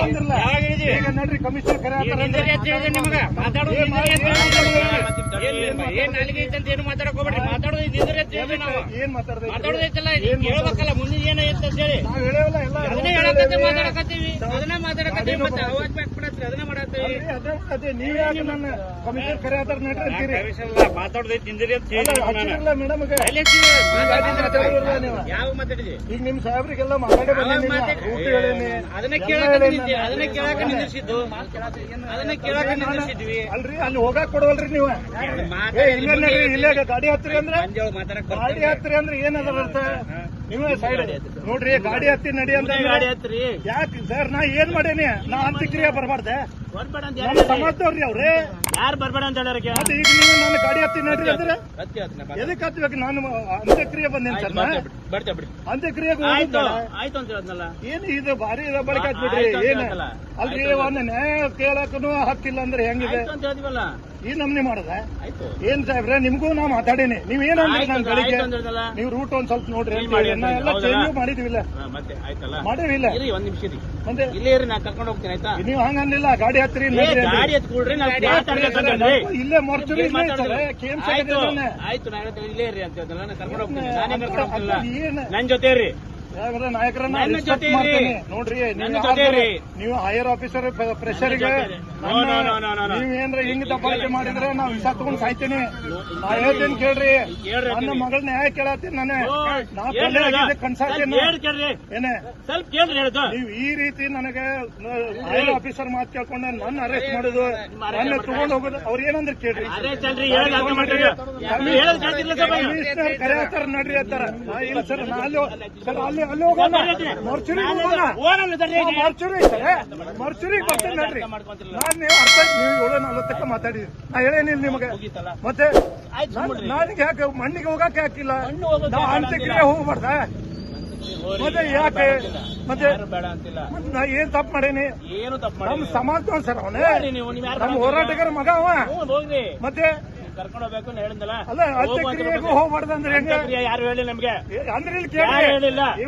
ಈಗ ನೋಡ್ರಿ ಕಮಿಷನರ್ ಕರೆ ನಿಮಗ ಮಾತಾಡೋದು ಏನ್ ನಾಲಿಗೆ ಐತಂತ ಏನು ಮಾತಾಡಕ್ ಹೋಗ್ಬೇಡ್ರಿ. ಮಾತಾಡೋದು ಏನ್ ಮಾತಾಡೋದೈತಲ್ಲ ಹೇಳ್ಬೇಕಲ್ಲ ಮುಂದಿನ ಏನೈತೆ ಅಂತ ಹೇಳಿ ಅದನ್ನೇ ಹೇಳಕತ್ತೀವಿ, ಮಾತಾಡಕತ್ತೀವಿ ಮತ್ತೆ ಅವಾಜ್ ಹಾಕ್ಬಿಡತ್ರಿ ಅದನ್ನ ಮಾಡತ್ತೀವಿ. ಅದೇ ನೀವ್ ಯಾಕೆ ನನ್ನ ಕಮಿಷನರ್ ಕರೆ ಆತಾರ ನಡ್ರಿ ಅಂತೀರಿ? ಮಾತಾಡೋದೈತಿ ನಿಂದ್ರಿ ಅಂತ ಹೇಳಿ ಮೇಡಮ್ ಯಾವ ಮಾತಾಡಿದ್ವಿ? ಈಗ ನಿಮ್ ಸಾಹೇಬ್ರಿಗೆಲ್ಲ ಮಾತಾಡಿ ಅದನ್ನ ಕೇಳಾಕ ನಿಂದಿಸಿದ್ದು ಅಲ್ರಿ ಅಲ್ಲಿ ಹೋಗಾಕ್ ಕೊಡವಲ್ರಿ ನೀವು. ಇಲ್ಲೇ ಗಾಡಿ ಹತ್ತಿರಿ ಅಂದ್ರೆ ಏನದ ಅರ್ಥ? ನೀವೇ ಸೈಡ್ ನೋಡ್ರಿ ಗಾಡಿ ಹತ್ತಿ ನಡಿ ಅಂತ ಯಾಕೆ ಸರ್? ನಾ ಏನ್ ಮಾಡೇನಿ? ನಾ ಅಂತ್ಯಕ್ರಿಯೆ ಬರ್ಬಾರ್ದೆ? ಸಮಾಜದವ್ರಿ ಅವ್ರಿ ಯಾರು ಬರ್ಬೇಡ ಅಂತ ಹೇಳ್ಯಾರ. ಮತ್ತೆ ಈಗ ನೀವು ನನ್ನ ಗಾಡಿ ಹತ್ತಿ ನಡ್ರಿ ಅಂದ್ರೆ ಎದಕ್ ಹತ್ಬೇಕು? ನಾನು ಅಂತ್ಯಕ್ರಿಯೆ ಬಂದೇನಿ ಸರ್. ಅಂತ್ಯಕ್ರಿಯೆಗೆ ಆಯ್ತು ಅಂತ ಹೇಳದ್ನಲ್ಲ. ಏನು ಇದು ಭಾರಿ ಬಳಕೆ ಹತ್ಬಿಡ್ರಿ. ಏನ್ ಅಲ್ರಿ ಒಂದ್ ನ್ಯಾಯ ಕೇಳಕ್ಕೂ ಹಕ್ಕಿಲ್ಲ ಅಂದ್ರೆ ಹೆಂಗಿದೆ ಅಂತ ಹೇಳಿದ್ವಲ್ಲ. ಈ ನಮ್ನಿ ಮಾಡದ ಏನ್ ಸಾಹೇಬ್ರೆ? ನಿಮ್ಗೂ ನಾ ಮಾತಾಡೇನಿ. ನೀವ್ ಏನಂದ್ರಿ ನನ್ ಗಳಿಗೆ? ನೀವು ರೂಟ್ ಒಂದ್ ಸ್ವಲ್ಪ ನೋಡ್ರಿ ಎಲ್ಲ ಚೇಂಜ್ ಮಾಡಿದಿವಿಲ್ಲ ಮಾಡೇವಿಲ್ಲ. ಒಂದ್ ನಿಮಿಷ ಮತ್ತೆ ಇಲ್ಲೇ ಇರಿ, ನಾ ಕರ್ಕೊಂಡು ಹೋಗ್ತೀನಿ ಆಯ್ತಾ? ನೀವ್ ಹಂಗನ್ನಿಲ್ಲ ಗಾಡಿ ಹತ್ತಿರಿ ಗಾಡಿ ಎತ್ಕೊಳ್ರಿ. ಇಲ್ಲೇ ಮರ್ಚುರಿ ಆಯ್ತು ನಾ ಹೇಳ್ತೇನೆ ಇಲ್ಲೇ ಇರಿ ಅಂತ ಹೇಳ್ತಲ್ಲ. ನಾನು ಕರ್ಕೊಂಡು ಹೋಗ್ತೀನಿ. ನಾನೇ ಕರ್ಕೊಂಡು ಹೋಗ್ತಿಲ್ಲ, ನನ್ ಜೊತೆ ಇರಿ. ನಾಯಕರನ್ನ ನೋಡ್ರಿ. ನೀವು ಹೈಯರ್ ಆಫೀಸರ್ ಪ್ರೆಷರ್ಗೆ ನೀವೇನ್ರ ಹಿಂಗ್ ದಬ್ಬಾಳಿಕೆ ಮಾಡಿದ್ರೆ ನಾವ್ ವಿಷ ತಗೊಂಡ್ ಸಾಯ್ತೇನೆ. ನಾ ಹೇಳ್ತೇನೆ ಕೇಳ್ರಿ. ನನ್ನ ಮಗಳ ನ್ಯಾಯ ಕೇಳತ್ತೀನಿ. ನಾನೇ ಕನ್ಸಾಡ್ತೇನೆ ಏನೇ ನೀವು ಈ ರೀತಿ ನನಗೆ ಹೈಯರ್ ಆಫೀಸರ್ ಮಾತು ಕೇಳ್ಕೊಂಡೆ ನನ್ನ ಅರೆಸ್ಟ್ ಮಾಡುದು, ನನ್ನ ತಗೊಂಡ್ ಹೋಗೋದು. ಅವ್ರ ಏನಂದ್ರೆ ಕೇಳ್ರಿ. ಕಮಿಷನರ್ ಕರೆ ಹಾಕ್ತಾರ ನಡ್ರಿ ಅಂತಾರ. ಇಲ್ಲ ಸರ್ ನಾ ಅಲ್ಲಿ ಹೋಗೋಣ. ಮರ್ಚುರಿ ಬರ್ತೇನೆ ನಡ್ರಿ. ನಾನ್ ನೀವು ಅರ್ಥ ನೀವು 7:40 ಮಾತಾಡಿದ್ರಿ. ನಾ ಹೇಳೇನಿಲ್ಲ ನಿಮಗೆ. ಮತ್ತೆ ನನಗೆ ಯಾಕೆ ಮಣ್ಣಿಗೆ ಹೋಗಕ್ಕೆ ಹಾಕಿಲ್ಲ? ನಾವು ಅಂತ್ಯಕ್ರಿಯೆ ಹೋಗ್ಬಾರ್ದ? ಮತ್ತೆ ಯಾಕೆ? ಮತ್ತೆ ನಾ ಏನ್ ತಪ್ಪು ಮಾಡೇನಿ? ನಮ್ ಸಮಾಜ ಸರ್ ಅವನೇ, ನಮ್ಮ ಹೋರಾಟಗಾರ ಮಗ ಅವ. ಮತ್ತೆ ಕರ್ಕೊಂಡು ಹೋಗ್ಬೇಕು ಹೇಳಿದ್ನಲ್ಲ. ಅಲ್ಲ ಅಂತ್ಯಕ್ರಿಯೆಗೂ ಹೋಗ್ಬಾರ್ದು ಅಂದ್ರೆ ಹೆಂಗ? ಯಾರು ಹೇಳಿ ನಮ್ಗೆ ಅಂದ್ರೆ ಇಲ್ಲಿ ಕೇಳಿ.